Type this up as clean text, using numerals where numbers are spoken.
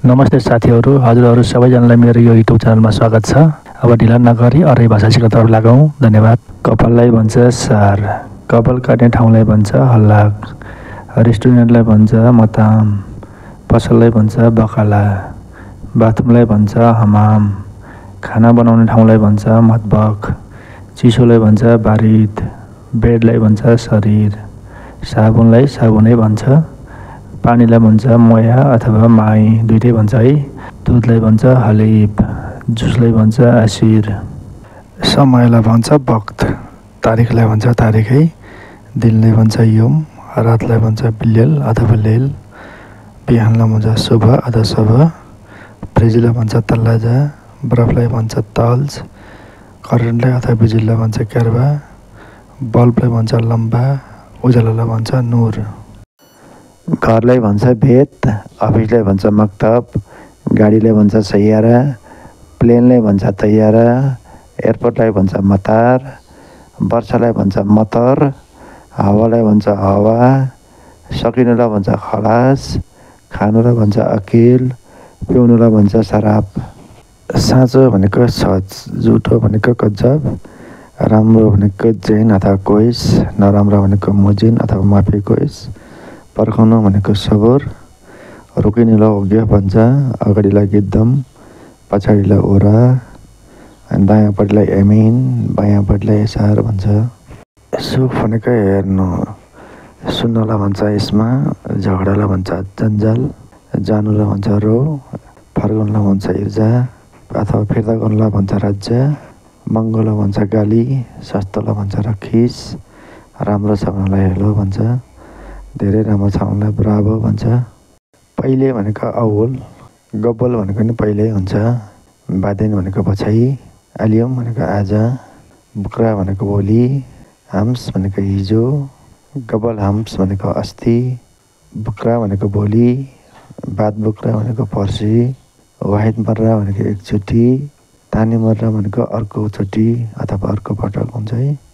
नमस्ते साथीहरू, हजुरहरू सबैजनालाई मेरो यो युट्युब च्यानलमा स्वागत छ। अब ढिला नगरी अरू भाषा सिक्नतर्फ लागौँ। धन्यवाद। कपाललाई भन्छ सार, कपाल काट्ने ठाउँलाई भन्छ हल्लाक, रेस्टुरेन्टलाई भन्छ मताम, पसललाई भन्छ बकाला, बाथरुमलाई भन्छ हमाम, खाना बनाउने ठाउँलाई भन्छ मतबक, चिसोलाई भन्छ बारिद, बेडलाई भन्छ शरीर, साबुनलाई साबुनै भन्छ, पानीलाई भन्छ मोया अथवा माई, दुइटै भन्छ है। दुधलाई भन्छ हलिब, जुसलाई भन्छ आसिर, समयलाई भन्छ वक्त, तारिखलाई भन्छ तारिख है। दिनलाई भन्छ यौम, रातलाई भन्छ बिलेल अथवा लेल, बिहानलाई भन्छ शुभ अथवा शुभ, फ्रिजलाई भन्छ तल्लाजा, बरफलाई भन्छ तल्ज, करेन्टलाई अथवा बिजुलीलाई भन्छ क्यारबा, बल्बलाई भन्छ लम्बा, उज्यालोलाई भन्छ नूर। घरलाई भन्छ भेत, अफिसलाई भन्छ मक्तब, गाडीलाई भन्छ सैयारा, प्लेनलाई भन्छ तैयारा, एयरपोर्टलाई भन्छ मतार, वर्षालाई भन्छ मतर, हावालाई भन्छ हावा, सकिनुलाई भन्छ खलास, खानुलाई भन्छ अकिल, पिउनुलाई भन्छ शराब। साँचो भनेको सच, झुटो भनेको कज्जब, राम्रो भनेको जैन अथवा कोइस, नराम्रो भनेको मुजिन अथवा माफी कोइस, पर्खाउनु भनेको सबर, रोकिनुलाई ओग्य भन्छ, अगाडिलाई गिद्धम, पछाडिलाई ओरा, दायाँपट्टिलाई एमिन, बायाँपट्टिलाई एसार भन्छ। सुख भनेको हेर्नु, सुन्नलाई भन्छ यसमा, झगडालाई भन्छ जन्जाल, जानुलाई भन्छ रो, फर्काउनुलाई भन्छ इर्जा अथवा फिर्ता गर्नुलाई भन्छ राज्य, महँगोलाई भन्छ गाली, सस्तोलाई भन्छ रखिस, राम्रो छ भनेलाई हेलो भन्छ, धेरै राम्रो छ भनेलाई ब्राभो भन्छ। पहिले भनेको अवल, गब्बल भनेको नि पहिल्यै हुन्छ, बादेन भनेको पछाडि, आलियम भनेको आज, बुक्रा भनेको भोलि, हाम्स भनेको हिजो, गब्बल हाम्स भनेको अस्ति, बुक्रा भनेको भोलि, बाद बुक्रा भनेको पर्सि, वाहिद मर्रा भनेको एकचोटि, तानी मर्रा भनेको अर्कोचोटि अथवा अर्को पटक हुन्छ है।